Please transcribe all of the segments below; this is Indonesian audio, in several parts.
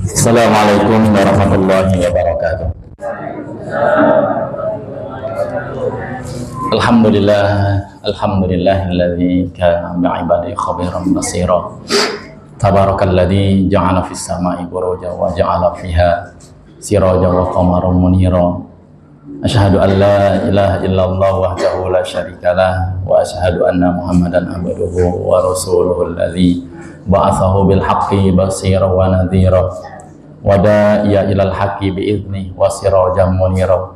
Assalamualaikum warahmatullahi wabarakatuh. Alhamdulillahilladzi kana bi'ibadihi khabiran basira. Tabarakalladzi ja'ala fis sama'i burujan wa ja'ala fiha sirajan wa qamaran munira. Asyhadu an la ilaha illallah wahdahu la syarikalah wa asyhadu anna Muhammadan abduhu wa rasuluhu alladzi ba'athahu bil haqqi basira wa nadhira wa da'iya ilal haqqi bi'idznihi wa sirajan munira.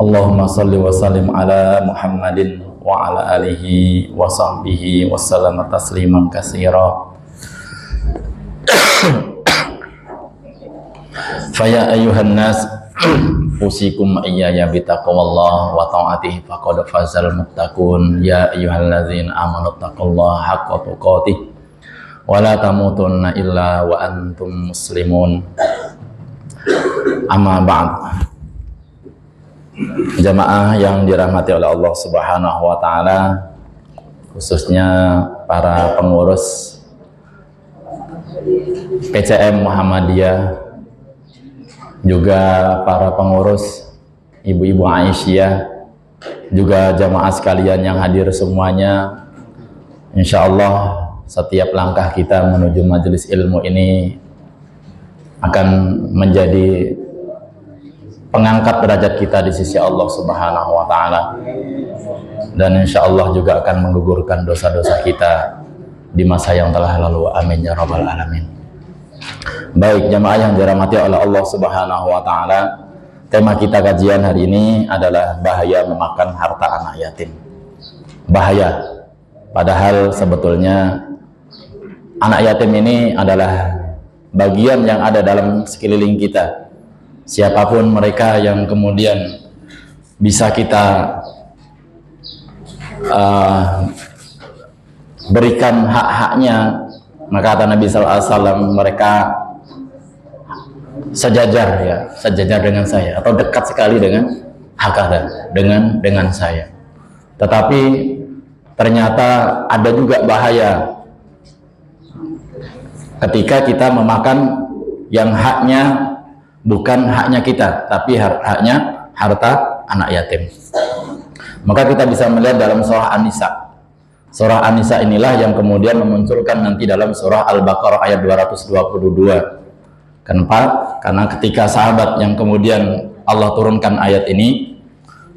Allahumma salli wa sallim ala Muhammadin wa ala alihi wa sahbihi wa sallama tasliman katsira. Faya ayyuhan nas usikum iyaya bitaqwallah wa ta'atihi faqad fazal muttaqun. Ya ayyuhalladzina amanu taqullaha haqqa tuqatih wa la tamutunna illa wa antum muslimun. Amma ba'd. Jamaah yang dirahmati oleh Allah Subhanahu wa taala, khususnya para pengurus PCM Muhammadiyah, juga para pengurus ibu-ibu Aisyah, juga jamaah sekalian yang hadir semuanya. Insya Allah setiap langkah kita menuju majelis ilmu ini akan menjadi pengangkat derajat kita di sisi Allah Subhanahu wa taala, dan insya Allah juga akan menggugurkan dosa-dosa kita di masa yang telah lalu. Amin ya rabbal alamin. Baik jamaah yang dirahmati oleh Allah Subhanahu wa taala, tema kita kajian hari ini adalah bahaya memakan harta anak yatim. Bahaya, padahal sebetulnya anak yatim ini adalah bagian yang ada dalam sekeliling kita. Siapapun mereka yang kemudian bisa kita berikan hak-haknya, maka kata Nabi SAW, mereka sejajar, ya, sejajar dengan saya, atau dekat sekali dengan hakada, dengan saya. Tetapi ternyata ada juga bahaya ketika kita memakan yang haknya bukan haknya kita, tapi haknya harta anak yatim. Maka kita bisa melihat dalam surah An-Nisa. Surah An-Nisa inilah yang kemudian memunculkan nanti dalam surah Al-Baqarah ayat 222. Kenapa? Karena ketika sahabat yang kemudian Allah turunkan ayat ini,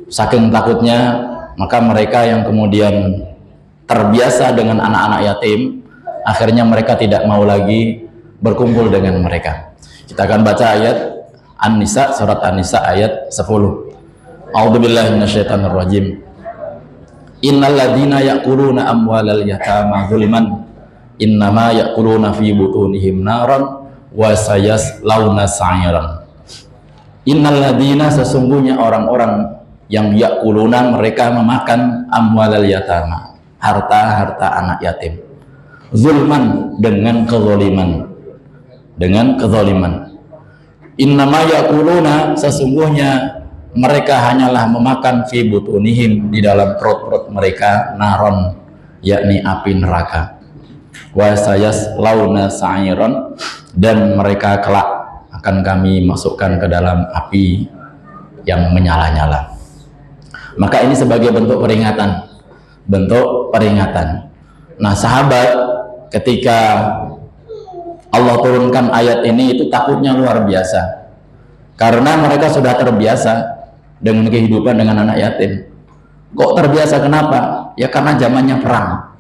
saking takutnya, maka mereka yang kemudian terbiasa dengan anak-anak yatim, akhirnya mereka tidak mau lagi berkumpul dengan mereka. Kita akan baca ayat An-Nisa, surat An-Nisa ayat 10. A'udzubillahi minasyaitonirrajim. Innal ladzina ya'kuluna amwalal yatama zuliman innama ya'kuluna fi butunihim naran wa sayaslawna sa'iran. Innal ladzina, sesungguhnya orang-orang yang ya'kuluna, mereka memakan amwalal yatama, harta-harta anak yatim, zulman, dengan kezaliman. Innama ya'kuluna, sesungguhnya mereka hanyalah memakan fi butunihim, di dalam perut-perut mereka, naron, yakni api neraka, wa sayaslawna sa'iran, dan mereka kelak akan kami masukkan ke dalam api yang menyala-nyala. Maka ini sebagai bentuk peringatan. Nah sahabat, ketika Allah turunkan ayat ini, itu takutnya luar biasa, karena mereka sudah terbiasa dengan kehidupan dengan anak yatim. Kok terbiasa? Kenapa? Ya karena zamannya perang.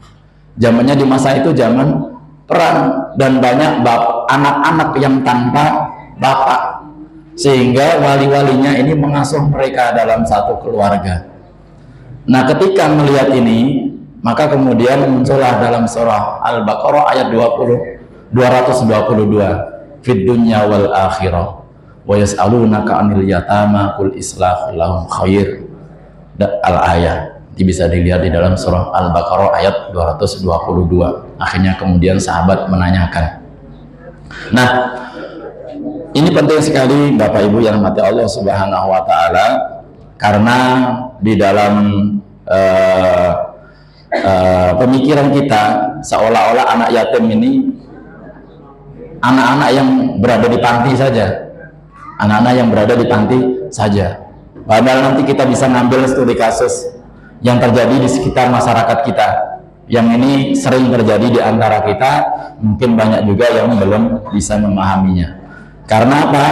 Zamannya di masa itu zaman perang, dan banyak anak-anak yang tanpa bapak, sehingga wali-walinya ini mengasuh mereka dalam satu keluarga. Nah ketika melihat ini, maka kemudian muncullah dalam surah Al-Baqarah ayat 222, fid dunya wal akhirah wa yas'alunaka 'anil yatama qul islahu lahum khair. Al-ayat ini bisa dilihat di dalam surah Al-Baqarah ayat 222. Akhirnya kemudian sahabat menanyakan. Nah, ini penting sekali Bapak Ibu yang dirahmati Allah Subhanahu wa taala, karena di dalam pemikiran kita seolah-olah anak yatim ini anak-anak yang berada di panti saja, anak-anak yang berada di panti saja. Padahal nanti kita bisa ngambil studi kasus yang terjadi di sekitar masyarakat kita, yang ini sering terjadi di antara kita, mungkin banyak juga yang belum bisa memahaminya. Karena apa?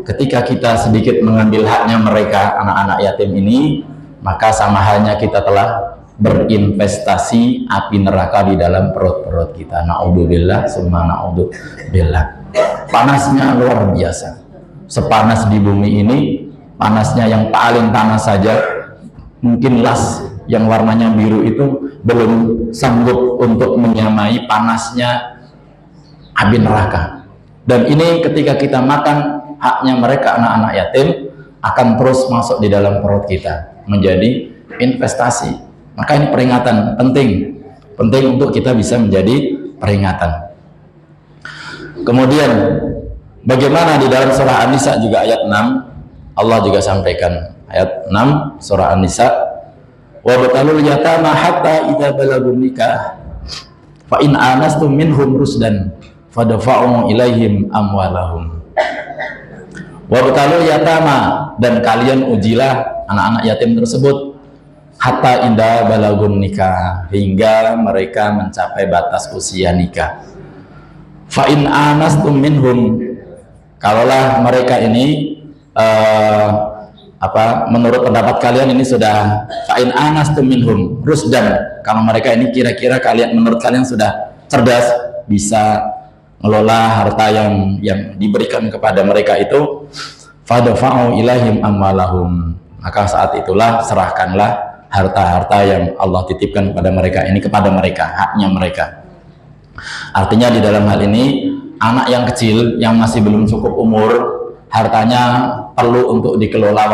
Ketika kita sedikit mengambil haknya mereka, anak-anak yatim ini, maka sama halnya kita telah berinvestasi api neraka di dalam perut-perut kita. Na'udzubillah, summa na'udzubillah. Panasnya luar biasa. Sepanas di bumi ini, panasnya yang paling panas saja, mungkin las yang warnanya biru itu belum sanggup untuk menyamai panasnya api neraka. Dan ini ketika kita makan haknya mereka, anak-anak yatim, akan terus masuk di dalam perut kita, menjadi investasi. Maka ini peringatan penting untuk kita bisa menjadi peringatan. Kemudian bagaimana di dalam surah An-Nisa juga ayat 6, Allah juga sampaikan ayat 6 surah An-Nisa, wa batalul yatama hatta idza balagun nikah fa in anastum minhum rusdan fadfa'u ilaihim amwalahum. Wa batalul yatama, dan kalian ujilah anak-anak yatim tersebut hatta idza balagun nikah, hingga mereka mencapai batas usia nikah. Fa in anastum minhum, kalaulah mereka ini menurut pendapat kalian ini sudah fa'in anastum minhum rusdan, kalau mereka ini kira-kira menurut kalian sudah cerdas, bisa ngelola harta yang diberikan kepada mereka itu, fadfa'u ilaihim amwalahum, maka saat itulah serahkanlah harta-harta yang Allah titipkan kepada mereka ini kepada mereka, haknya mereka. Artinya di dalam hal ini, anak yang kecil yang masih belum cukup umur, hartanya perlu untuk dikelola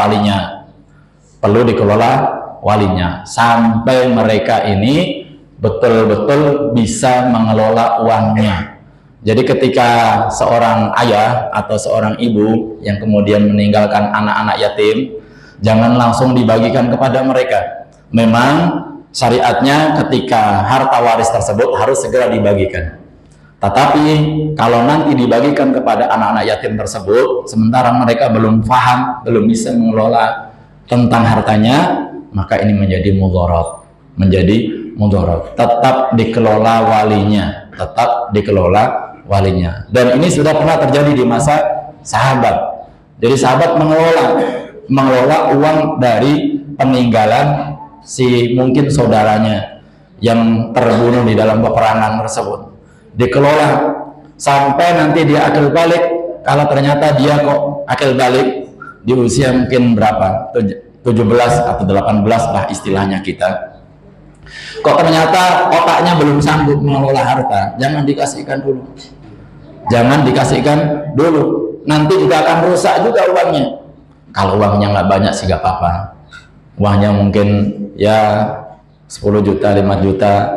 walinya, sampai mereka ini betul-betul bisa mengelola uangnya. Jadi ketika seorang ayah atau seorang ibu yang kemudian meninggalkan anak-anak yatim, jangan langsung dibagikan kepada mereka. Memang syariatnya ketika harta waris tersebut harus segera dibagikan. Tetapi kalau nanti dibagikan kepada anak-anak yatim tersebut, sementara mereka belum paham, belum bisa mengelola tentang hartanya, maka ini menjadi mudharat. Tetap dikelola walinya. Dan ini sudah pernah terjadi di masa sahabat. Jadi sahabat mengelola uang dari peninggalan si mungkin saudaranya yang terbunuh di dalam peperangan tersebut, dikelola sampai nanti dia akil balik. Kalau ternyata dia kok akil balik di usia mungkin berapa, 17 atau 18 lah istilahnya kita, kok ternyata otaknya belum sanggup mengelola harta, jangan dikasihkan dulu, nanti juga akan rusak juga uangnya. Kalau uangnya nggak banyak sih nggak apa-apa, uangnya mungkin ya 10 juta, 5 juta.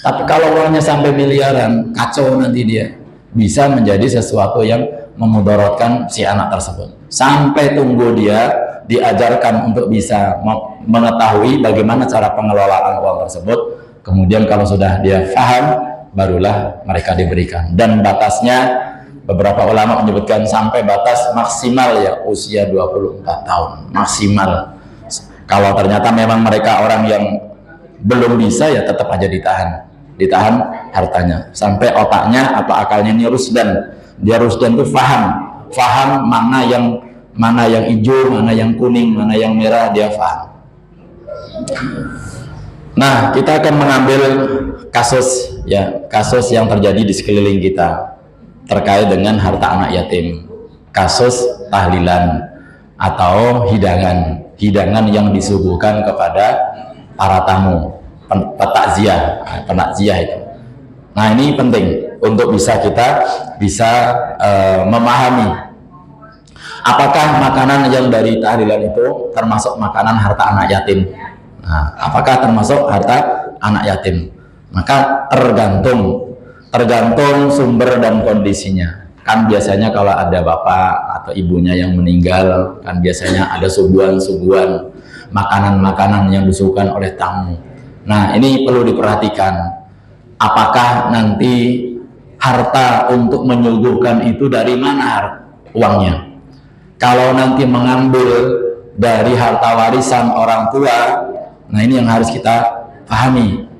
Tapi kalau uangnya sampai miliaran, kacau nanti dia. Bisa menjadi sesuatu yang memudaratkan si anak tersebut. Sampai tunggu dia diajarkan untuk bisa mengetahui bagaimana cara pengelolaan uang tersebut. Kemudian kalau sudah dia paham, barulah mereka diberikan. Dan batasnya, beberapa ulama menyebutkan sampai batas maksimal ya usia 24 tahun. Maksimal. Kalau ternyata memang mereka orang yang belum bisa, ya tetap aja ditahan hartanya sampai otaknya atau akalnya ini rusdan. Dia rusdan itu faham mana yang hijau, mana yang kuning, mana yang merah, dia faham. Nah, kita akan mengambil kasus yang terjadi di sekeliling kita terkait dengan harta anak yatim. Kasus tahlilan atau hidangan yang disuguhkan kepada para tamu, penakziah itu. Nah, ini penting untuk kita bisa memahami apakah makanan yang dari tahlilan itu termasuk makanan harta anak yatim. Nah, apakah termasuk harta anak yatim? Maka tergantung sumber dan kondisinya. Kan biasanya kalau ada bapak atau ibunya yang meninggal, kan biasanya ada suguhan makanan yang disuguhkan oleh tamu. Nah, ini perlu diperhatikan. Apakah nanti harta untuk menyuguhkan itu dari mana uangnya. Kalau nanti mengambil dari harta warisan orang tua, nah ini yang harus kita pahami.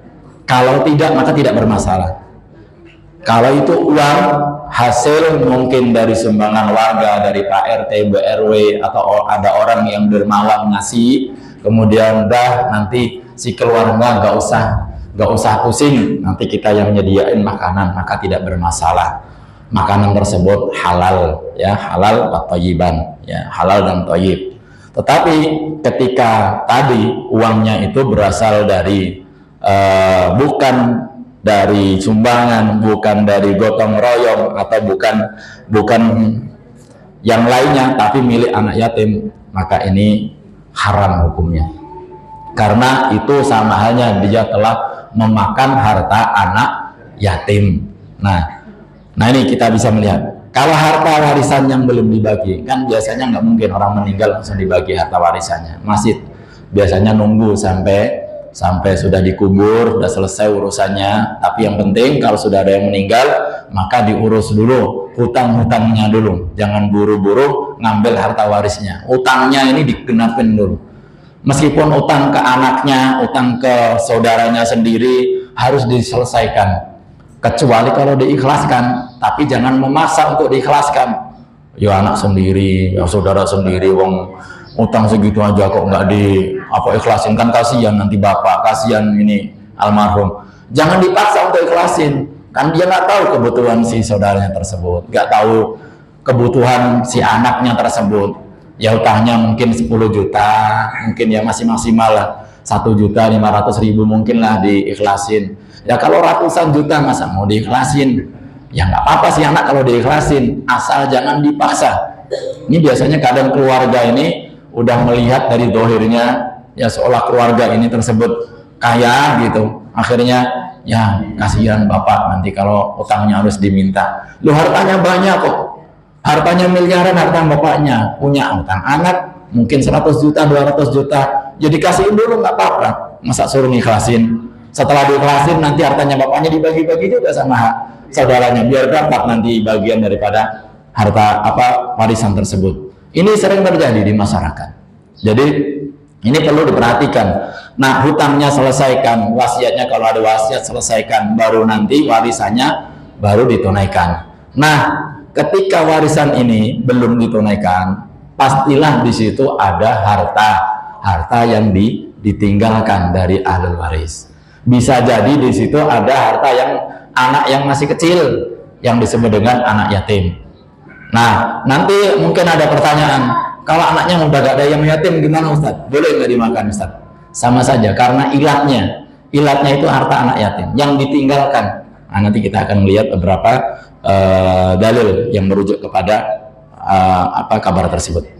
Kalau tidak, maka tidak bermasalah. Kalau itu uang hasil mungkin dari sumbangan warga, dari Pak RT, Bu RW, atau ada orang yang dermawan ngasih, kemudian nanti si keluarga nggak usah pusing, nanti kita yang nyediain makanan, maka tidak bermasalah. Makanan tersebut halal, ya, halal wa thayyiban, ya, halal dan thayyib. Tetapi ketika tadi uangnya itu berasal dari bukan dari sumbangan, bukan dari gotong royong, atau bukan yang lainnya, tapi milik anak yatim, maka ini haram hukumnya. Karena itu sama halnya dia telah memakan harta anak yatim. Nah ini kita bisa melihat, kalau harta warisan yang belum dibagi, kan biasanya nggak mungkin orang meninggal langsung dibagi harta warisannya, masih biasanya nunggu sampai sudah dikubur, sudah selesai urusannya. Tapi yang penting kalau sudah ada yang meninggal, maka diurus dulu hutang-hutangnya dulu, jangan buru-buru ngambil harta warisnya. Utangnya ini digenapin dulu, meskipun utang ke anaknya, utang ke saudaranya sendiri harus diselesaikan, kecuali kalau diikhlaskan. Tapi jangan memaksa untuk diikhlaskan. Ya anak sendiri, ya saudara sendiri, wong utang segitu aja kok nggak ikhlasin, kan kasihan nanti bapak, kasihan ini almarhum. Jangan dipaksa untuk ikhlasin, kan dia nggak tahu kebutuhan si saudaranya tersebut, nggak tahu kebutuhan si anaknya tersebut. Ya utangnya mungkin 10 juta, mungkin ya masih maksimal lah 1.500.000 mungkin lah diikhlasin. Ya kalau ratusan juta masa mau diikhlasin? Ya nggak apa-apa sih anak kalau diikhlasin, asal jangan dipaksa. Ini biasanya kadang keluarga ini udah melihat dari dohirnya, ya seolah keluarga ini tersebut kaya gitu, akhirnya ya kasihan bapak nanti kalau utangnya harus diminta. Lu hartanya banyak kok, hartanya miliaran, harta bapaknya, punya utang anak mungkin 100 juta, 200 juta, jadi kasihin dulu nggak apa-apa, masa suruh ngikhlasin. Setelah diikhlasin nanti hartanya bapaknya dibagi-bagi juga sama saudaranya, biar dapat nanti bagian daripada harta warisan tersebut. Ini sering terjadi di masyarakat. Jadi ini perlu diperhatikan. Nah, hutangnya selesaikan, wasiatnya kalau ada wasiat selesaikan, baru nanti warisannya baru ditunaikan. Nah, ketika warisan ini belum ditunaikan, pastilah di situ ada harta yang ditinggalkan dari ahli waris. Bisa jadi di situ ada harta yang anak yang masih kecil, yang disebut dengan anak yatim. Nah, nanti mungkin ada pertanyaan, kalau anaknya udah gak ada yang yatim gimana Ustaz? Boleh nggak dimakan Ustaz? Sama saja, karena ilatnya itu harta anak yatim yang ditinggalkan. Nah, nanti kita akan melihat beberapa dalil yang merujuk kepada kabar tersebut.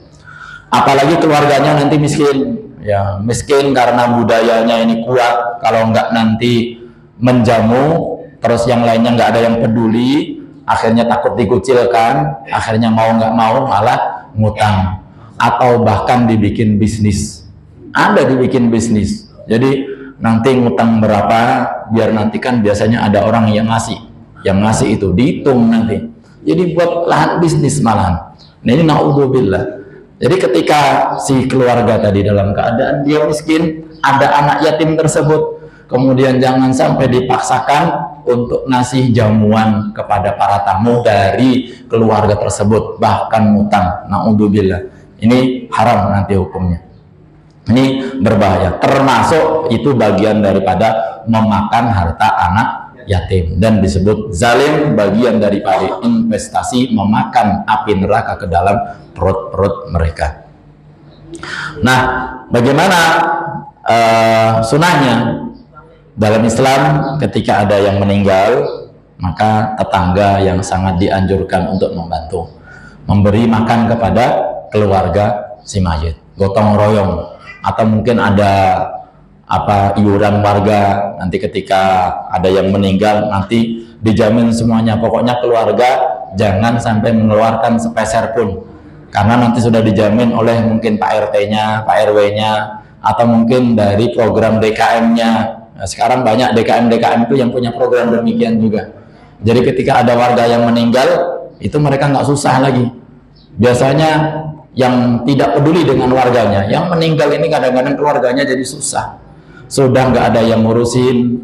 Apalagi keluarganya nanti miskin, ya miskin karena budayanya ini kuat, kalau nggak nanti menjamu, terus yang lainnya nggak ada yang peduli, akhirnya takut dikucilkan, akhirnya mau nggak mau malah ngutang, atau bahkan dibikin bisnis. Ada dibikin bisnis, jadi nanti ngutang berapa, biar nanti kan biasanya ada orang yang ngasih itu dihitung nanti, jadi buat lahan bisnis malahan. Nah ini naudzubillah. Jadi ketika si keluarga tadi dalam keadaan dia miskin, ada anak yatim tersebut, kemudian jangan sampai dipaksakan untuk ngasih jamuan kepada para tamu dari keluarga tersebut, bahkan ngutang. Naudzubillah. Ini haram nanti hukumnya. Ini berbahaya. Termasuk itu bagian daripada memakan harta anak yatim, dan disebut zalim, bagian daripada investasi memakan api neraka ke dalam perut-perut mereka. Nah, bagaimana sunahnya? Dalam Islam ketika ada yang meninggal, maka tetangga yang sangat dianjurkan untuk membantu, memberi makan kepada keluarga si mayit, gotong royong, atau mungkin ada iuran warga. Nanti ketika ada yang meninggal nanti dijamin semuanya, pokoknya keluarga jangan sampai mengeluarkan sepeser pun, karena nanti sudah dijamin oleh mungkin Pak RT-nya, Pak RW-nya, atau mungkin dari program DKM-nya. Nah, sekarang banyak DKM itu yang punya program demikian juga. Jadi ketika ada warga yang meninggal, itu mereka nggak susah lagi. Biasanya yang tidak peduli dengan warganya, yang meninggal ini kadang-kadang keluarganya jadi susah. Sudah nggak ada yang ngurusin,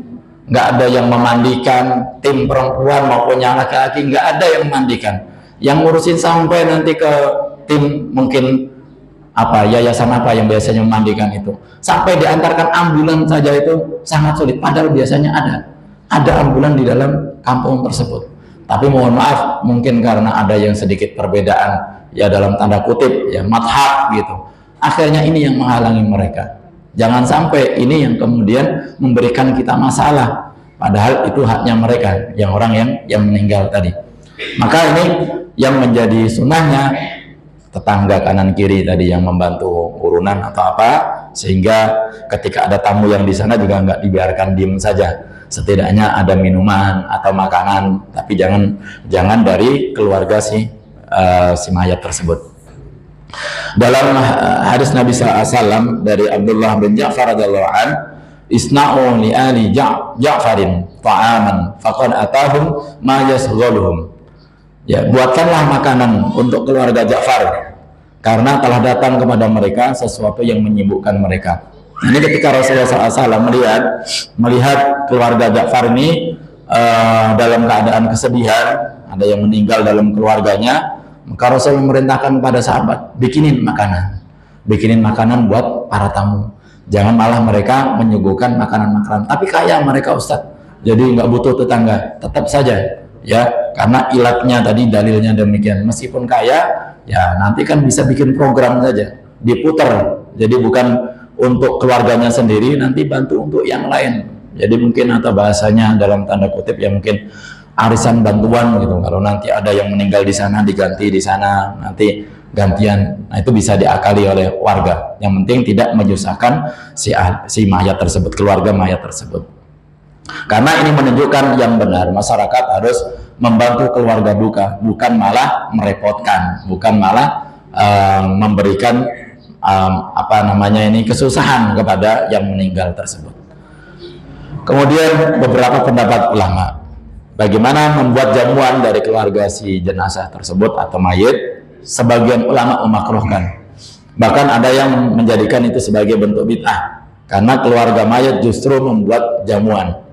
nggak ada yang memandikan, tim perempuan maupun yang laki-laki nggak ada yang memandikan. Yang ngurusin sampai nanti ke tim mungkin yayasan apa yang biasanya memandikan itu, sampai diantarkan ambulan saja itu sangat sulit. Padahal biasanya ada ambulan di dalam kampung tersebut. Tapi mohon maaf, mungkin karena ada yang sedikit perbedaan ya dalam tanda kutip ya madhab gitu, akhirnya ini yang menghalangi mereka. Jangan sampai ini yang kemudian memberikan kita masalah, padahal itu haknya mereka, yang orang yang meninggal tadi. Maka ini yang menjadi sunnahnya tetangga kanan kiri tadi yang membantu urunan atau apa, sehingga ketika ada tamu yang di sana juga nggak dibiarkan diem saja, setidaknya ada minuman atau makanan, tapi jangan dari keluarga si mayat tersebut. Dalam hadis Nabi SAW dari Abdullah bin Ja'far radhiyallahu an, isna'u li ali Ja'farin ta'aman faqad atahum ma yasghaluhum. Ya, buatkanlah makanan untuk keluarga Ja'far karena telah datang kepada mereka sesuatu yang menyibukkan mereka. Ini ketika Rasulullah SAW melihat keluarga Ja'far ini dalam keadaan kesedihan, ada yang meninggal dalam keluarganya, maka Rasul memerintahkan kepada sahabat, bikinin makanan buat para tamu. Jangan malah mereka menyuguhkan makanan-makanan. Tapi kaya mereka Ustadz, jadi nggak butuh tetangga, tetap saja. Ya, karena ilatnya tadi dalilnya demikian. Meskipun kaya, ya nanti kan bisa bikin program saja, diputar. Jadi bukan untuk keluarganya sendiri, nanti bantu untuk yang lain. Jadi mungkin atau bahasanya dalam tanda kutip ya mungkin arisan bantuan gitu. Kalau nanti ada yang meninggal di sana diganti di sana, nanti gantian. Nah, itu bisa diakali oleh warga. Yang penting tidak menyusahkan si mayat tersebut, keluarga mayat tersebut. Karena ini menunjukkan yang benar, masyarakat harus membantu keluarga duka, bukan malah merepotkan, bukan malah memberikan kesusahan kepada yang meninggal tersebut. Kemudian beberapa pendapat ulama bagaimana membuat jamuan dari keluarga si jenazah tersebut atau mayit. Sebagian ulama memakruhkan, bahkan ada yang menjadikan itu sebagai bentuk bid'ah, karena keluarga mayit justru membuat jamuan.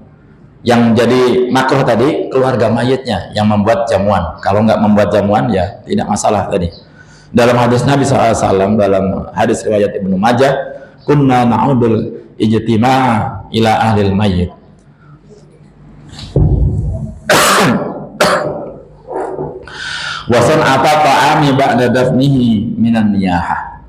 Yang jadi makruh tadi keluarga mayitnya yang membuat jamuan. Kalau nggak membuat jamuan ya tidak masalah tadi. Dalam hadis Nabi SAW, dalam hadis riwayat Ibnu Majah, kunna na'udul ijtima'a ila ahlil mayyit. Wasan apa ta'ami ba'da dafnihi minan niyahah.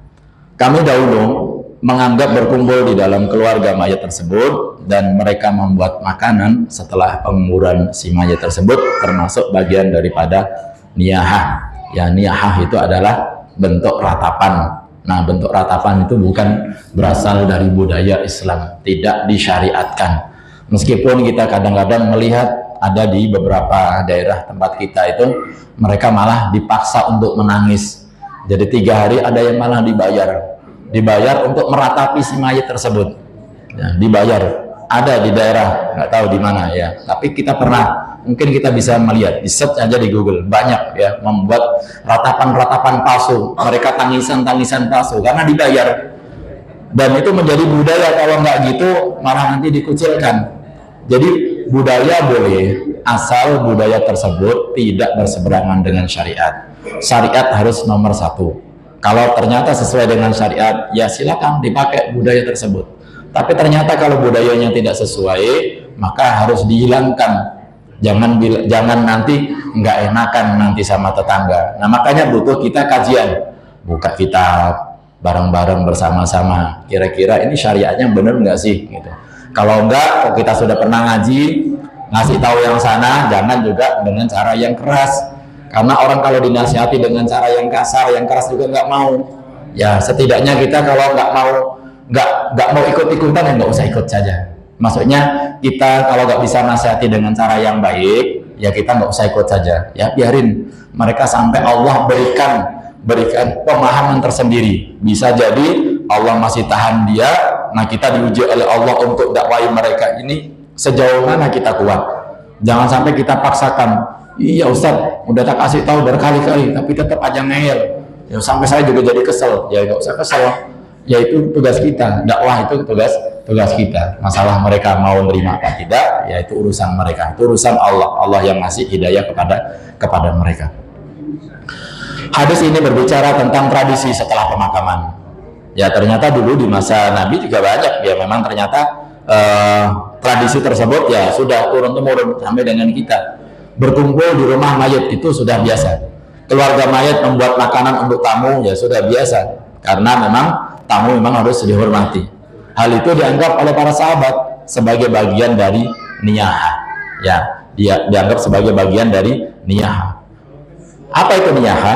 Kami dahulu menganggap berkumpul di dalam keluarga mayat tersebut dan mereka membuat makanan setelah penguburan si mayat tersebut, termasuk bagian daripada niyahah. Ya, niyahah itu adalah bentuk ratapan. Nah, bentuk ratapan itu bukan berasal dari budaya Islam, tidak disyariatkan. Meskipun kita kadang-kadang melihat ada di beberapa daerah tempat kita itu mereka malah dipaksa untuk menangis. Jadi 3 hari ada yang malah dibayar untuk meratapi si mayat tersebut. Ya, dibayar. Ada di daerah, nggak tahu di mana ya. Tapi kita pernah, mungkin kita bisa melihat, di search aja di Google, banyak ya membuat ratapan-ratapan palsu. Mereka tangisan-tangisan palsu karena dibayar. Dan itu menjadi budaya, kalau nggak gitu malah nanti dikucilkan. Jadi budaya boleh, asal budaya tersebut tidak berseberangan dengan syariat. Syariat harus nomor 1. Kalau ternyata sesuai dengan syariat, ya silakan dipakai budaya tersebut. Tapi ternyata kalau budayanya tidak sesuai, maka harus dihilangkan. Jangan nanti nggak enakan nanti sama tetangga. Nah, makanya butuh kita kajian, buka kitab bareng-bareng bersama-sama. Kira-kira ini syariatnya benar nggak sih? Gitu. Kalau enggak, kita sudah pernah ngaji, ngasih tahu yang sana, jangan juga dengan cara yang keras. Karena orang kalau dinasihati dengan cara yang kasar, yang keras juga nggak mau. Ya setidaknya kita kalau nggak mau ikut-ikutan ya nggak usah ikut saja. Maksudnya kita kalau nggak bisa nasihati dengan cara yang baik, ya kita nggak usah ikut saja. Ya biarin mereka sampai Allah berikan pemahaman tersendiri. Bisa jadi Allah masih tahan dia. Nah kita diuji oleh Allah untuk dakwai mereka ini sejauh mana kita kuat. Jangan sampai kita paksakan. Iya Ustaz, udah tak kasih tahu berkali-kali, tapi tetap aja ngeyel. Ya, sampai saya juga jadi kesel. Ya nggak usah kesel. Ya itu tugas kita. Dakwah itu tugas kita. Masalah mereka mau menerima apa tidak, ya itu urusan mereka. Itu urusan Allah. Allah yang ngasih hidayah kepada mereka. Hadis ini berbicara tentang tradisi setelah pemakaman. Ya ternyata dulu di masa Nabi juga banyak. Ya memang ternyata tradisi tersebut ya sudah turun-temurun sampai dengan kita. Berkumpul di rumah mayat itu sudah biasa. Keluarga mayat membuat makanan untuk tamu ya sudah biasa. Karena memang tamu memang harus dihormati. Hal itu dianggap oleh para sahabat sebagai bagian dari niyaha. Ya, dia dianggap sebagai bagian dari niyaha. Apa itu niyaha?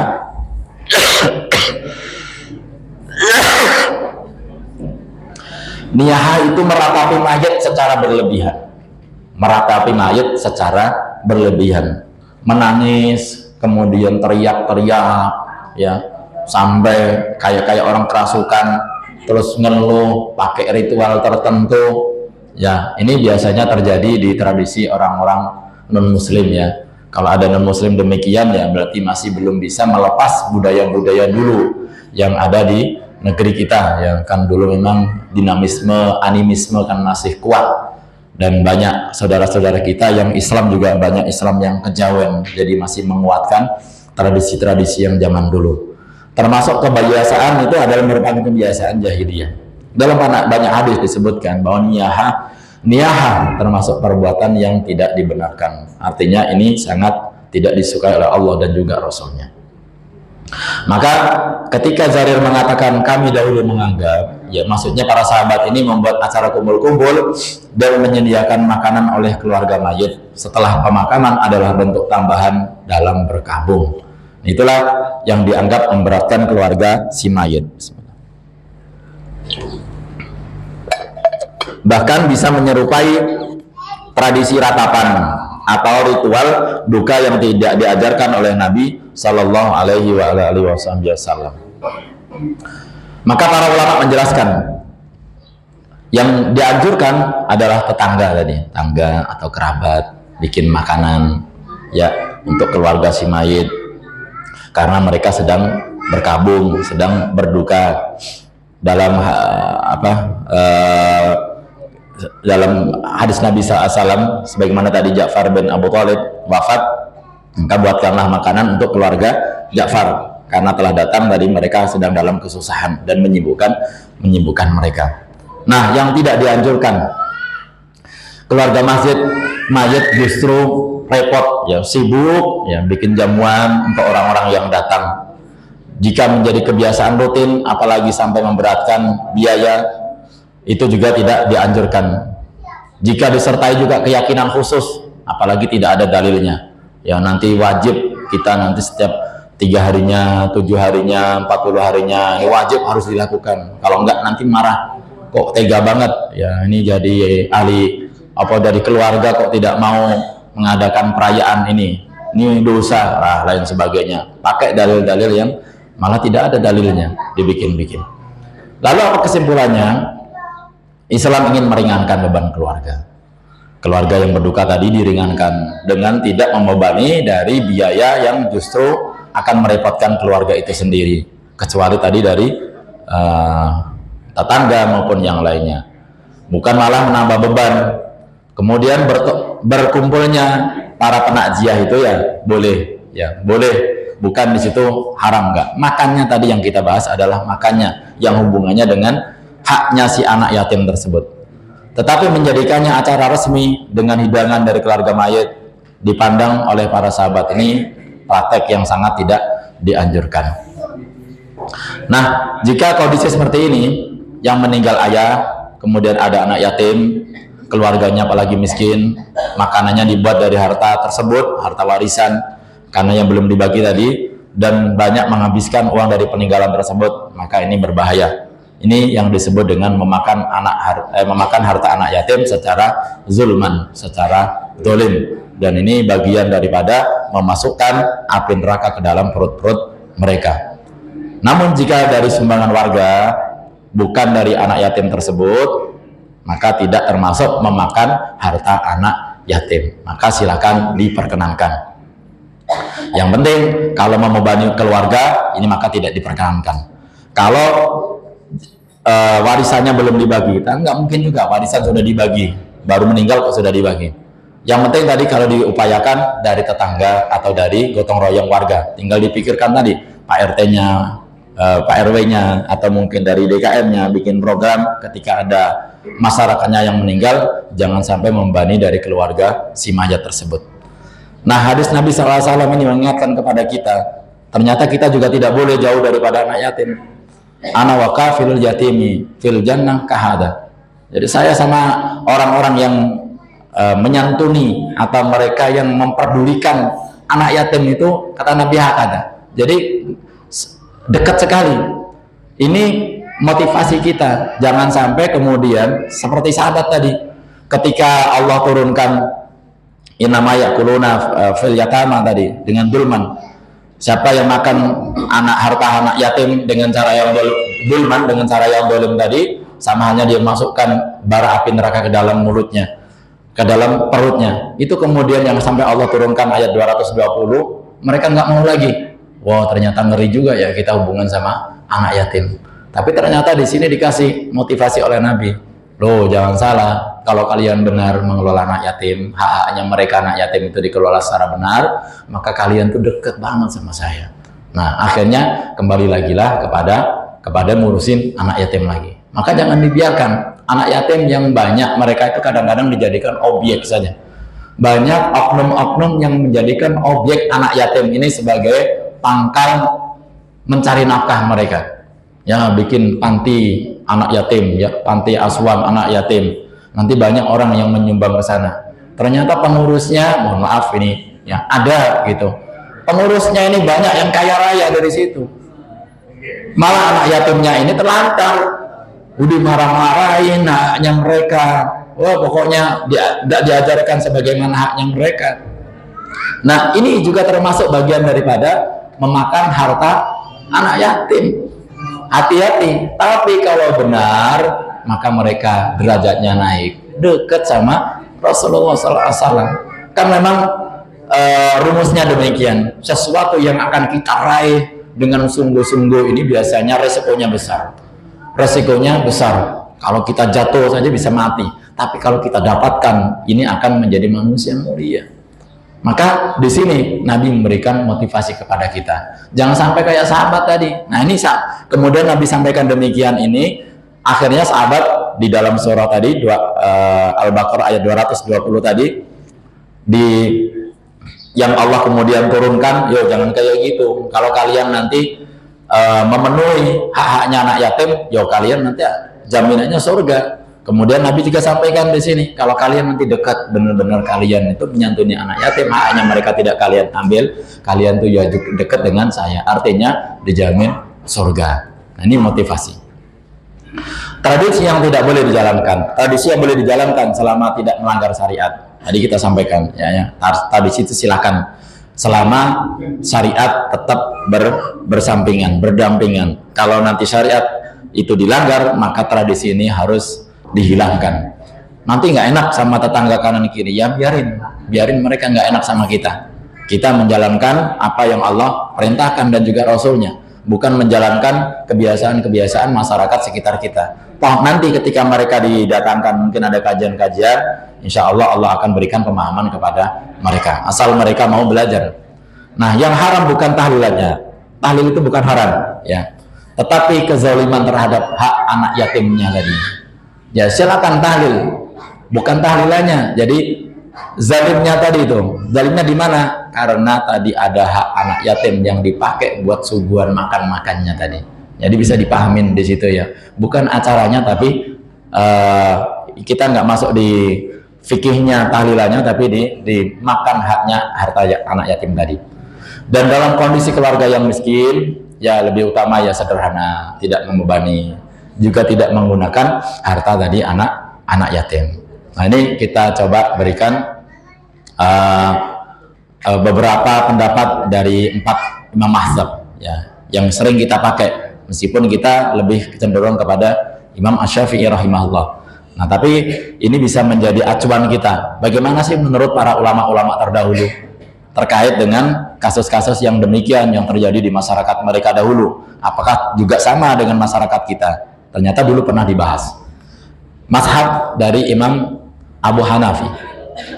Niyaha itu meratapi mayat secara berlebihan. Meratapi mayat secara berlebihan, menangis, kemudian teriak-teriak, ya, sampai kayak orang kerasukan, terus ngeluh, pakai ritual tertentu. Ya, ini biasanya terjadi di tradisi orang-orang non-muslim ya. Kalau ada non-muslim demikian ya berarti masih belum bisa melepas budaya-budaya dulu yang ada di negeri kita. Ya kan dulu memang dinamisme, animisme kan masih kuat. Dan banyak saudara-saudara kita yang Islam juga banyak Islam yang kejawen, jadi masih menguatkan tradisi-tradisi yang zaman dulu. Termasuk kebiasaan itu adalah merupakan kebiasaan jahiliyah. Dalam banyak hadis disebutkan bahwa niyaha termasuk perbuatan yang tidak dibenarkan. Artinya ini sangat tidak disukai oleh Allah dan juga Rasulnya. Maka ketika Zarir mengatakan kami dahulu menganggap, ya maksudnya para sahabat ini membuat acara kumpul-kumpul dan menyediakan makanan oleh keluarga mayit setelah pemakaman adalah bentuk tambahan dalam berkabung. Itulah yang dianggap memberatkan keluarga si mayit. Bahkan bisa menyerupai tradisi ratapan atau ritual duka yang tidak diajarkan oleh Nabi Sallallahu Alaihi Wasallam. Maka para ulama menjelaskan yang dianjurkan adalah tetangga tadi, tangga atau kerabat bikin makanan ya untuk keluarga si mayit karena mereka sedang berkabung, sedang berduka dalam dalam hadis Nabi SAW sebagaimana tadi Ja'far bin Abu Thalib wafat, maka buatkanlah makanan untuk keluarga Ja'far karena telah datang dari mereka sedang dalam kesusahan dan menyibukkan mereka. Nah, yang tidak dianjurkan keluarga mayit justru repot ya, sibuk ya, bikin jamuan untuk orang-orang yang datang. Jika menjadi kebiasaan rutin apalagi sampai memberatkan biaya, itu juga tidak dianjurkan. Jika disertai juga keyakinan khusus, apalagi tidak ada dalilnya, ya nanti wajib kita nanti setiap 3 harinya, 7 harinya, 40 harinya, ya wajib harus dilakukan. Kalau enggak nanti marah. Kok tega banget? Ya ini jadi ahli dari keluarga kok tidak mau mengadakan perayaan ini dosa, lain sebagainya. Pakai dalil-dalil yang malah tidak ada dalilnya, dibikin-bikin. Lalu apa kesimpulannya? Islam ingin meringankan beban keluarga. Keluarga yang berduka tadi diringankan dengan tidak membebani dari biaya yang justru akan merepotkan keluarga itu sendiri, kecuali tadi dari tetangga maupun yang lainnya. Bukan malah menambah beban. Kemudian berkumpulnya para penakziah itu ya boleh, bukan di situ haram enggak. Makannya tadi yang kita bahas adalah makannya yang hubungannya dengan haknya si anak yatim tersebut. Tetapi menjadikannya acara resmi dengan hidangan dari keluarga mayit dipandang oleh para sahabat ini praktek yang sangat tidak dianjurkan. Nah, jika kondisi seperti ini, yang meninggal ayah, kemudian ada anak yatim, keluarganya apalagi miskin, makanannya dibuat dari harta tersebut, harta warisan, karena yang belum dibagi tadi, dan banyak menghabiskan uang dari peninggalan tersebut, maka ini berbahaya. Ini yang disebut dengan memakan harta anak yatim secara zulman, secara dolim, dan ini bagian daripada memasukkan api neraka ke dalam perut-perut mereka. Namun jika dari sumbangan warga, bukan dari anak yatim tersebut, maka tidak termasuk memakan harta anak yatim, maka silakan diperkenankan. Yang penting kalau membebani keluarga ini maka tidak diperkenankan. Kalau warisannya belum dibagi, kita nggak mungkin juga warisan sudah dibagi, baru meninggal kok sudah dibagi. Yang penting tadi kalau diupayakan dari tetangga atau dari gotong royong warga, tinggal dipikirkan tadi Pak RT-nya, Pak RW-nya, atau mungkin dari DKM-nya bikin program ketika ada masyarakatnya yang meninggal, jangan sampai membebani dari keluarga si mayat tersebut. Nah, hadis Nabi SAW ini mengingatkan kepada kita, ternyata kita juga tidak boleh jauh daripada anak yatim. Ana wa kafilul yatimi fil jannah kahada. Jadi saya sama orang-orang yang menyantuni atau mereka yang memperdulikan anak yatim itu, kata Nabi hakada. Jadi dekat sekali. Ini motivasi kita, jangan sampai kemudian seperti sahabat tadi, ketika Allah turunkan innama ya'kuluna fil yatama tadi dengan dulman, siapa yang makan harta anak yatim dengan cara yang dulman, dengan cara yang dolim tadi, sama hanya dia masukkan bara api neraka ke dalam mulutnya, ke dalam perutnya. Itu kemudian yang sampai Allah turunkan ayat 220, mereka nggak mau lagi. Wow, ternyata ngeri juga ya kita hubungan sama anak yatim. Tapi ternyata di sini dikasih motivasi oleh Nabi. Loh, jangan salah, kalau kalian benar mengelola anak yatim, hak-haknya mereka anak yatim itu dikelola secara benar, maka kalian tuh deket banget sama saya. Nah, akhirnya kembali lagi lah kepada ngurusin anak yatim lagi. Maka jangan dibiarkan anak yatim yang banyak, mereka itu kadang-kadang dijadikan objek saja. Banyak oknum-oknum yang menjadikan objek anak yatim ini sebagai pangkal mencari nafkah mereka. Ya, bikin panti anak yatim, ya, panti asuhan anak yatim. Nanti banyak orang yang menyumbang ke sana. Ternyata pengurusnya, mohon maaf ini, ya ada gitu. Pengurusnya ini banyak yang kaya raya dari situ. Malah anak yatimnya ini terlantar, udah marah-marahin haknya mereka. Wah, pokoknya tidak diajarkan sebagaimana haknya mereka. Nah, ini juga termasuk bagian daripada memakan harta anak yatim. Hati-hati, tapi kalau benar maka mereka derajatnya naik, dekat sama Rasulullah SAW. Kan memang rumusnya demikian. Sesuatu yang akan kita raih dengan sungguh-sungguh ini biasanya resikonya besar. Resikonya besar. Kalau kita jatuh saja bisa mati. Tapi kalau kita dapatkan, ini akan menjadi manusia mulia. Maka di sini Nabi memberikan motivasi kepada kita. Jangan sampai kayak sahabat tadi. Nah, ini kemudian Nabi sampaikan demikian ini. Akhirnya sahabat di dalam surah tadi Al-Baqarah ayat 220 tadi, yang Allah kemudian turunkan, yo jangan kayak gitu. Kalau kalian nanti memenuhi hak-haknya anak yatim, yo kalian nanti jaminannya surga. Kemudian Nabi juga sampaikan di sini, kalau kalian nanti dekat benar-benar kalian itu menyantuni anak yatim, haknya mereka tidak kalian ambil, kalian tuh ya dekat dengan saya. Artinya dijamin surga. Nah, ini motivasi. Tradisi yang tidak boleh dijalankan, tradisi yang boleh dijalankan selama tidak melanggar syariat. Tadi kita sampaikan, ya. Tradisi itu silakan selama syariat tetap bersampingan, berdampingan. Kalau nanti syariat itu dilanggar, maka tradisi ini harus dihilangkan. Nanti nggak enak sama tetangga kanan kiri, ya biarin mereka nggak enak sama kita. Kita menjalankan apa yang Allah perintahkan dan juga Rasulnya, bukan menjalankan kebiasaan-kebiasaan masyarakat sekitar kita. Nanti ketika mereka didatangkan, mungkin ada kajian-kajian, insya Allah Allah akan berikan pemahaman kepada mereka, asal mereka mau belajar. Nah, yang haram bukan tahlilannya, tahlil itu bukan haram, ya, tetapi kezaliman terhadap hak anak yatimnya tadi. Ya silakan tahlil, bukan tahlilannya. Jadi zalimnya tadi itu, zalimnya di mana? Karena tadi ada hak anak yatim yang dipakai buat suguhan makan-makannya tadi. Jadi bisa dipahamin di situ ya. Bukan acaranya, tapi kita nggak masuk di fikihnya tahlilannya, tapi di makan haknya harta anak yatim tadi. Dan dalam kondisi keluarga yang miskin, ya lebih utama ya sederhana, tidak membebani, juga tidak menggunakan harta tadi anak yatim. Nah, ini kita coba berikan beberapa pendapat dari 4 imam mazhab, ya, yang sering kita pakai, meskipun kita lebih cenderung kepada Imam Asy-Syafi'i rahimahullah. Nah, tapi ini bisa menjadi acuan kita. Bagaimana sih menurut para ulama-ulama terdahulu terkait dengan kasus-kasus yang demikian yang terjadi di masyarakat mereka dahulu? Apakah juga sama dengan masyarakat kita? Ternyata dulu pernah dibahas. Mazhab dari Imam Abu Hanafi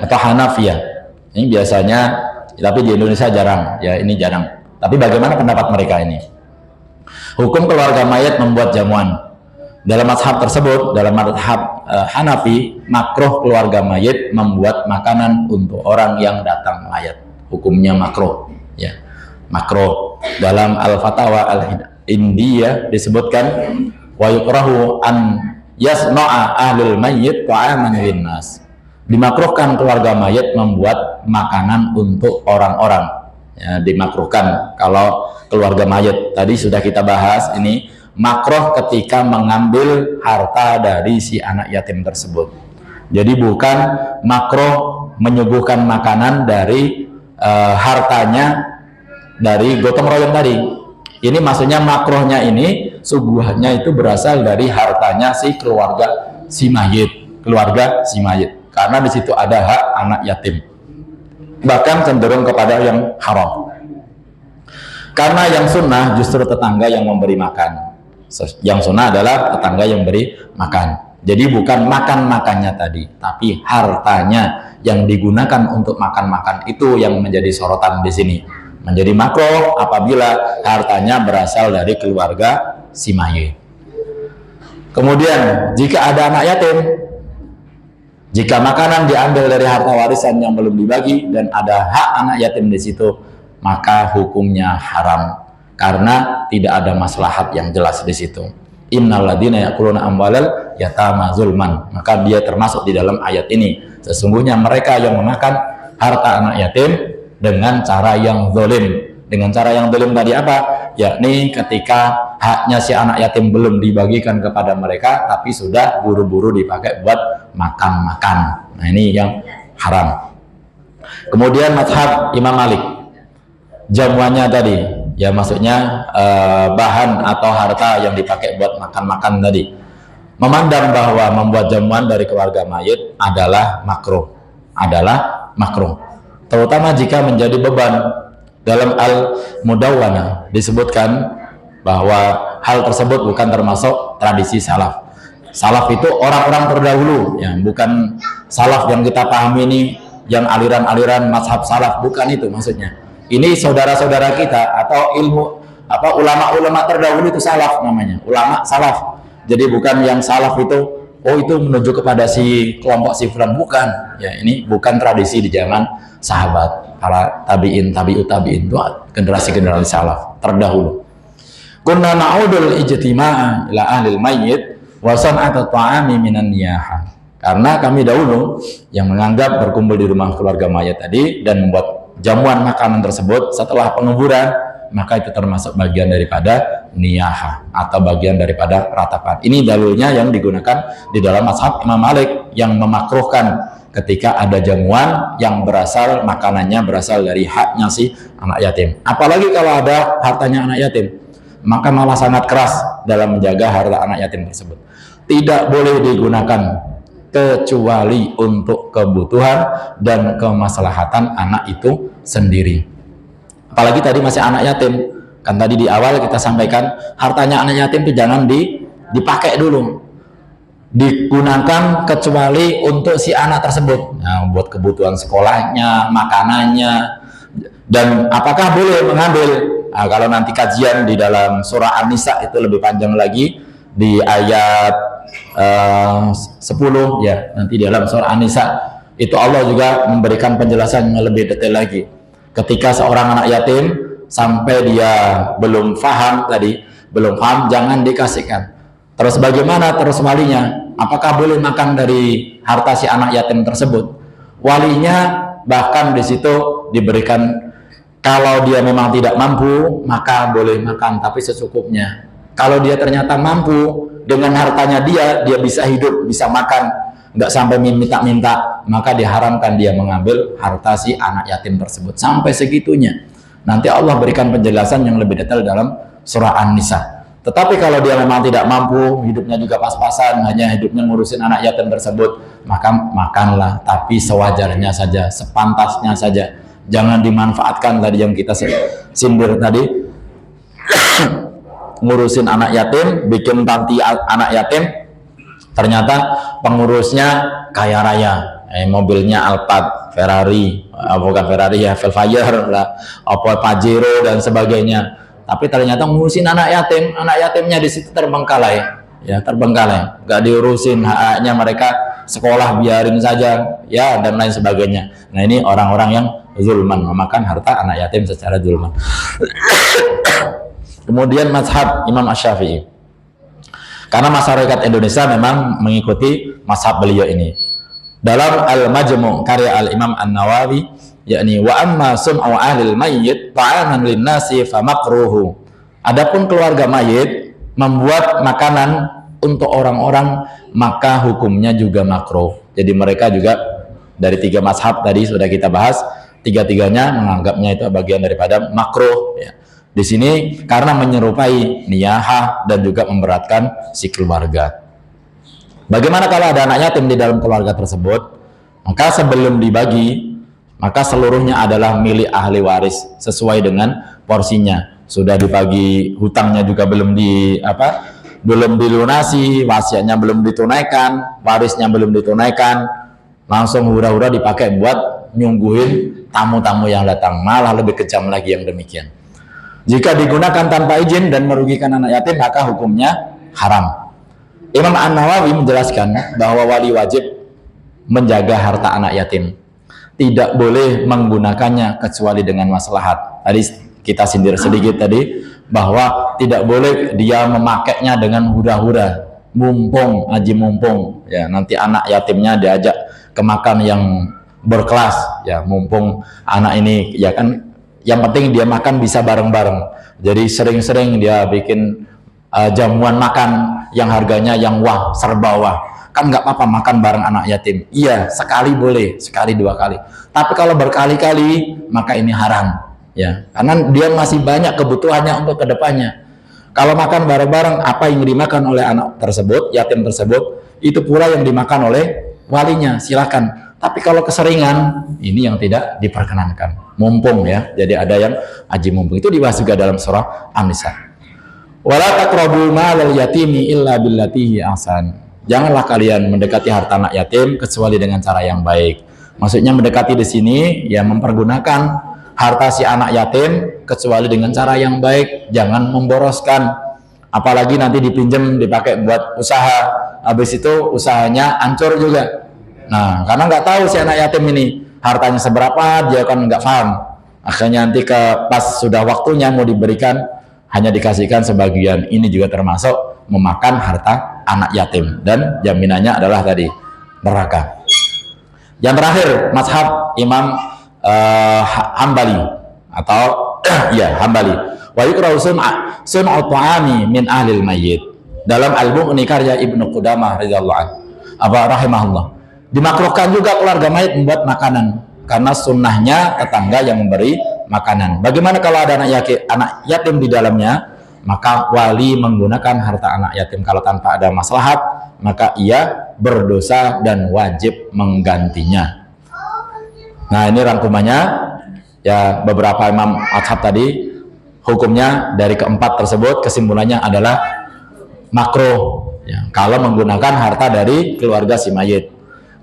atau Hanafiyah. Ini biasanya, tapi di Indonesia jarang, ya ini jarang. Tapi bagaimana pendapat mereka ini? Hukum keluarga mayat membuat jamuan. Dalam mazhab tersebut, dalam mazhab Hanafi, makruh keluarga mayit membuat makanan untuk orang yang datang mayat. Hukumnya makruh, ya. Makruh. Dalam Al-Fatawa Al-Indiyah disebutkan wa yukrahu an yasna'a ahlul mayyit ta'aman linnas. Dimakruhkan keluarga mayit membuat makanan untuk orang-orang. Ya, dimakruhkan kalau keluarga mayit. Tadi sudah kita bahas ini. Makruh ketika mengambil harta dari si anak yatim tersebut. Jadi bukan makruh menyuguhkan makanan dari hartanya dari gotong royong tadi. Ini maksudnya makruhnya ini suguhannya itu berasal dari hartanya si keluarga si mayit, karena di situ ada hak anak yatim. Bahkan cenderung kepada yang haram. Karena yang sunnah justru tetangga yang memberi makan. Yang sunnah adalah tetangga yang beri makan. Jadi bukan makan-makannya tadi, tapi hartanya yang digunakan untuk makan-makan itu yang menjadi sorotan di sini. Menjadi makruh apabila hartanya berasal dari keluarga si mayit. Kemudian jika ada anak yatim, jika makanan diambil dari harta warisan yang belum dibagi dan ada hak anak yatim di situ, maka hukumnya haram. Karena tidak ada maslahat yang jelas di situ. Innal ladzina ya'kuluna amwalal yatama zulman. Maka dia termasuk di dalam ayat ini. Sesungguhnya mereka yang memakan harta anak yatim dengan cara yang zalim. Dengan cara yang zalim tadi apa? Yakni ketika haknya si anak yatim belum dibagikan kepada mereka, tapi sudah buru-buru dipakai buat makan-makan. Nah, ini yang haram. Kemudian mazhab Imam Malik. Jamuannya tadi, ya maksudnya bahan atau harta yang dipakai buat makan-makan tadi, memandang bahwa membuat jamuan dari keluarga mayit adalah makruh, terutama jika menjadi beban. Dalam Al-Mudawwana disebutkan bahwa hal tersebut bukan termasuk tradisi salaf. Salaf itu orang-orang terdahulu, ya, bukan salaf yang kita pahami ini, yang aliran-aliran mazhab salaf, bukan itu maksudnya. Ini saudara-saudara kita atau ulama-ulama terdahulu itu salaf namanya, ulama salaf. Jadi bukan yang salaf itu, oh itu menuju kepada si kelompok si fulan, bukan. Ya, ini bukan tradisi di zaman sahabat, para tabi'in, tabi'ut tabi'in, itu generasi-generasi salaf terdahulu. Kunna na'udul ijtima'a ila ahlil mayyit wa san'at ta'ami minan niyaha. Karena kami dahulu yang menganggap berkumpul di rumah keluarga mayat tadi dan membuat jamuan makanan tersebut setelah penguburan, maka itu termasuk bagian daripada niyaha atau bagian daripada ratapan. Ini dalilnya yang digunakan di dalam mazhab Imam Malik yang memakruhkan ketika ada jamuan yang berasal, makanannya berasal dari haknya si anak yatim. Apalagi kalau ada hartanya anak yatim, maka malah sangat keras dalam menjaga harta anak yatim tersebut. Tidak boleh digunakan kecuali untuk kebutuhan dan kemaslahatan anak itu sendiri. Apalagi tadi masih anak yatim, kan tadi di awal kita sampaikan hartanya anak yatim itu jangan dipakai dulu, digunakan kecuali untuk si anak tersebut. Nah, buat kebutuhan sekolahnya, makanannya, dan apakah boleh mengambil? Nah, kalau nanti kajian di dalam surah An-Nisa itu lebih panjang lagi di ayat 10 ya, nanti di dalam surah An-Nisa itu Allah juga memberikan penjelasan yang lebih detail lagi. Ketika seorang anak yatim sampai dia belum paham jangan dikasihkan. Terus bagaimana terus walinya? Apakah boleh makan dari harta si anak yatim tersebut? Walinya bahkan di situ diberikan, kalau dia memang tidak mampu maka boleh makan tapi secukupnya. Kalau dia ternyata mampu, dengan hartanya dia bisa hidup, bisa makan, nggak sampai minta-minta, maka diharamkan dia mengambil harta si anak yatim tersebut sampai segitunya. Nanti Allah berikan penjelasan yang lebih detail dalam surah An-Nisa. Tetapi kalau dia memang tidak mampu, hidupnya juga pas-pasan, hanya hidupnya ngurusin anak yatim tersebut, maka makanlah, tapi sewajarnya saja, sepantasnya saja. Jangan dimanfaatkan tadi yang kita sindir tadi, ngurusin anak yatim, bikin panti anak yatim, ternyata pengurusnya kaya raya, mobilnya Alphard, Ferrari, bukan Ferrari ya, Velfire lah, apa Pajero dan sebagainya. Tapi ternyata ngurusin anak yatimnya di situ terbengkalai, ya terbengkalai, nggak diurusin haknya mereka, sekolah biarin saja, ya dan lain sebagainya. Nah ini orang-orang yang zulman, memakan harta anak yatim secara zulman. Kemudian mazhab Imam Asy-Syafi'i, karena masyarakat Indonesia memang mengikuti mazhab beliau ini. Dalam Al-Majmu' karya Al-Imam An-Nawawi, yakni wa amma sum'u ahlil mayyit ta'aman lin-nasi fa makruhu. Adapun keluarga mayit membuat makanan untuk orang-orang, maka hukumnya juga makruh. Jadi mereka juga dari tiga mazhab tadi sudah kita bahas, tiga-tiganya menganggapnya itu bagian daripada makruh ya. Di sini karena menyerupai niyahah dan juga memberatkan si keluarga. Bagaimana kalau ada anak yatim di dalam keluarga tersebut? Maka sebelum dibagi, maka seluruhnya adalah milik ahli waris sesuai dengan porsinya. Sudah dibagi, hutangnya juga belum dilunasi, wasiatnya belum ditunaikan, warisnya belum ditunaikan, langsung hura-hura dipakai buat nyungguhin tamu-tamu yang datang, malah lebih kejam lagi yang demikian. Jika digunakan tanpa izin dan merugikan anak yatim, maka hukumnya haram. Imam An-Nawawi menjelaskan bahwa wali wajib menjaga harta anak yatim, tidak boleh menggunakannya kecuali dengan maslahat. Tadi kita sindir sedikit tadi bahwa tidak boleh dia memakainya dengan hura-hura, mumpung aji mumpung ya, nanti anak yatimnya diajak ke makan yang berkelas ya, mumpung anak ini ya kan, yang penting dia makan bisa bareng-bareng. Jadi sering-sering dia bikin jamuan makan yang harganya yang wah, serba wah. Kan nggak apa-apa makan bareng anak yatim. Iya, sekali boleh, sekali dua kali. Tapi kalau berkali-kali, maka ini haram. Ya, karena dia masih banyak kebutuhannya untuk kedepannya. Kalau makan bareng-bareng, apa yang dimakan oleh anak tersebut, yatim tersebut, itu pula yang dimakan oleh walinya. Silakan. Tapi kalau keseringan, ini yang tidak diperkenankan. Mumpung ya, jadi ada yang aji mumpung. Itu dibahas juga dalam surah An-Nisa. Wala taqrabu malal yatimi illa billatihi ahsan. Janganlah kalian mendekati harta anak yatim kecuali dengan cara yang baik. Maksudnya mendekati di sini ya mempergunakan harta si anak yatim kecuali dengan cara yang baik, jangan memboroskan. Apalagi nanti dipinjam dipakai buat usaha, habis itu usahanya hancur juga. Nah, karena nggak tahu si anak yatim ini hartanya seberapa, dia kan nggak paham. Akhirnya nanti pas sudah waktunya mau diberikan, hanya dikasihkan sebagian. Ini juga termasuk memakan harta anak yatim, dan jaminannya adalah tadi neraka. Yang terakhir, mazhab Imam Hambali atau ya Hambali. Wa yukrahu sun'u ta'ami min ahlil mayyit. Dalam Al-Mughni karya Ibnu Qudamah radhiyallahu anhu, rahimahullah, dimakruhkan juga keluarga mayit membuat makanan karena sunnahnya tetangga yang memberi makanan. Bagaimana kalau ada anak yatim di dalamnya? Maka wali menggunakan harta anak yatim kalau tanpa ada maslahat, maka ia berdosa dan wajib menggantinya. Nah, ini rangkumannya ya, beberapa imam mazhab tadi, hukumnya dari keempat tersebut kesimpulannya adalah makruh ya, kalau menggunakan harta dari keluarga si mayit.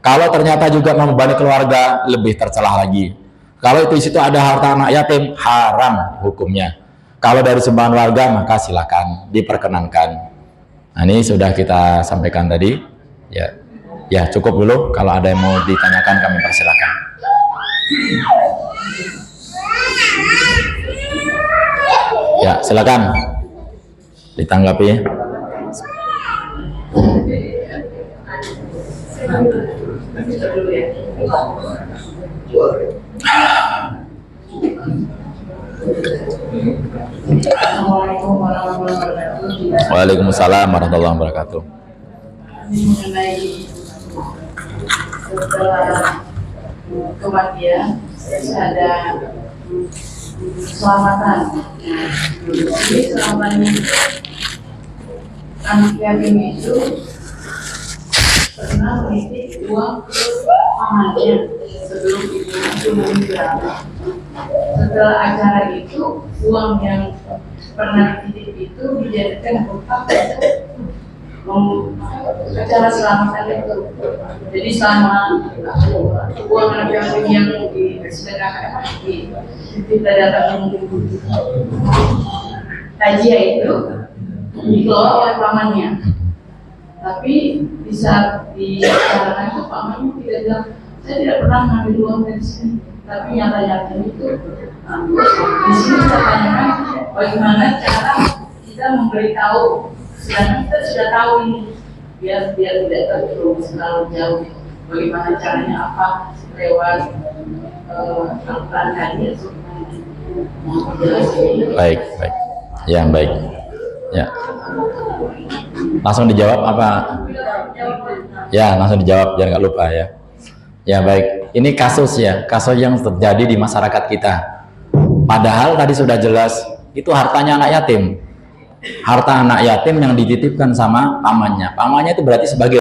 Kalau ternyata juga membebani keluarga, lebih tercelah lagi. Kalau itu di situ ada harta anak yatim, haram hukumnya. Kalau dari sumbangan warga, maka silakan, diperkenankan. Nah, ini sudah kita sampaikan tadi. Ya cukup dulu. Kalau ada yang mau ditanyakan, kami persilakan. Ya, silakan ditanggapi. Assalamualaikum warahmatullahi wabarakatuh. Waalaikumsalam warahmatullahi wabarakatuh. Mengenai setelah kematian ada selamatan. Jadi selamatan anak yatim itu pernah menitip uang ke pamannya sebelum ibu meninggal. Setelah acara itu, uang yang pernah dititip itu dijadikan hutang untuk acara selamatan itu. Jadi selama uang anak yatim yang disedekahkan kita datang mengikuti kajian itu dikelola oleh pamannya. Tapi bisa dicarakan ke pamannya tidak bilang, saya tidak pernah mengambil uang dari sini. Tapi nyata-nyata itu di sini kita tanyakan bagaimana cara kita memberitahu, sedangkan kita sudah tahu ini, biar tidak terjerumus terlalu jauh. Bagaimana caranya, apa lewat Al-Quran hadis. Baik, baik. Ya, baik. Ya. Langsung dijawab apa? Ya, langsung dijawab biar nggak lupa ya. Ya, baik. Ini kasus ya, kasus yang terjadi di masyarakat kita. Padahal tadi sudah jelas itu hartanya anak yatim. Harta anak yatim yang dititipkan sama pamannya. Pamannya itu berarti sebagai